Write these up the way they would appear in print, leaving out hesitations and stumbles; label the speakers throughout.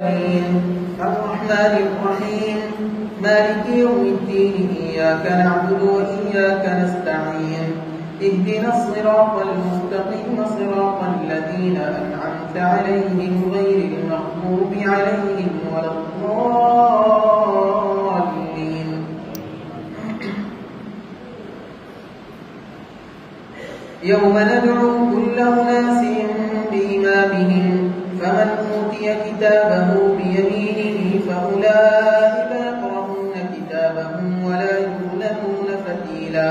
Speaker 1: الرحمن الرحيم مالك يوم الدين إياك نعبد وإياك نستعين اهدنا الصراط المستقيم صراط الذين أنعمت عليهم غير المغضوب عليهم ولا الضالين. يوم ندعو كل أناس بإمامهم فمن أوتي كتابه بيمينه فأولئك يقرؤون كتابهم ولا يظلمون فتيلا.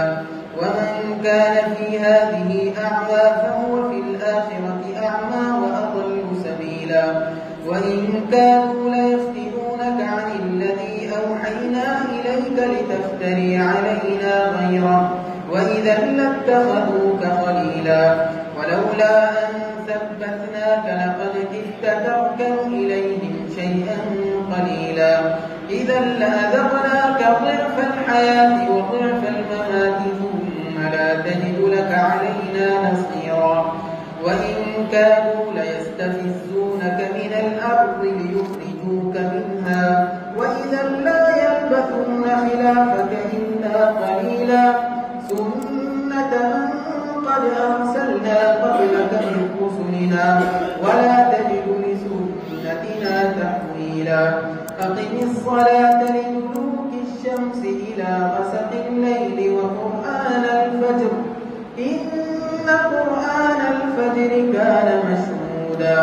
Speaker 1: ومن كان في هذه أعمى فهو في الآخرة أعمى وأضل سبيلا. وإن كانوا ليفتنونك عن الذي أوحينا إليك لتفتري علينا غيره وإذا لاتخذوك خليلا. ولولا أن ثبتناك لقد كدت تركن إليهم شيئا قليلا. إذا لأذقناك ضعف الحياة وضعف الممات ثم لا تجد لك علينا نصيرا. وإن كانوا ليستفزونك من الأرض ليخرجوك منها وإذا لا يلبثون خلافك إلا قليلا. سنة من قد أرسلنا قبلك من رسلنا ولا تجد لسنتنا تحويلا. أقم الصلاة لدلوك الشمس إلى غسق الليل وقرآن الفجر إن قرآن الفجر كان مشهودا.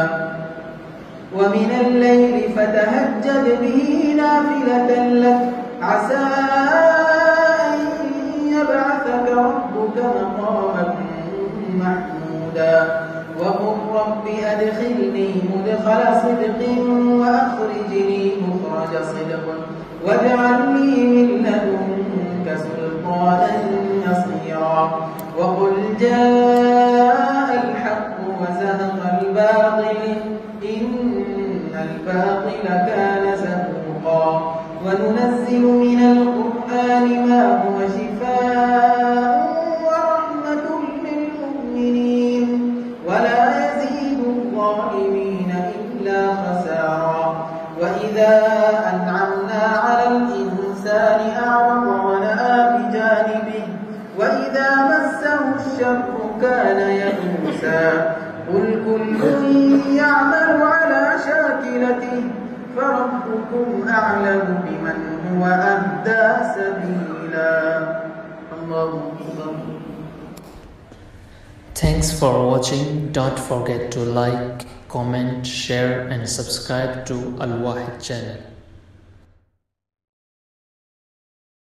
Speaker 1: ومن الليل فتهجد به نافلة لك عسى أن يبعثك ربك مقاما محمودا. وقل رب أدخلني مدخل صدق وأخرجني مخرج صدق واجعل لي من لدنك سلطانا نصيرا. وقل جاء الحق وزهق الباطل إن الباطل كان زهوقا. وننزل من القرآن ما هو شفاء ورحمة للمؤمنين ولا يزيد الظالمين إلا خسارا. وإذا أنعمنا على الإنسان أعرض ونأى بجانبه وإذا مسه الشر كان يئوسا. قل كل يعمل على شاكلته فربكم أعلم بمن هو أهدى سبيلا. الله أكبر.
Speaker 2: Thanks for watching. Don't forget to like, comment, share and subscribe to Al Wahid channel.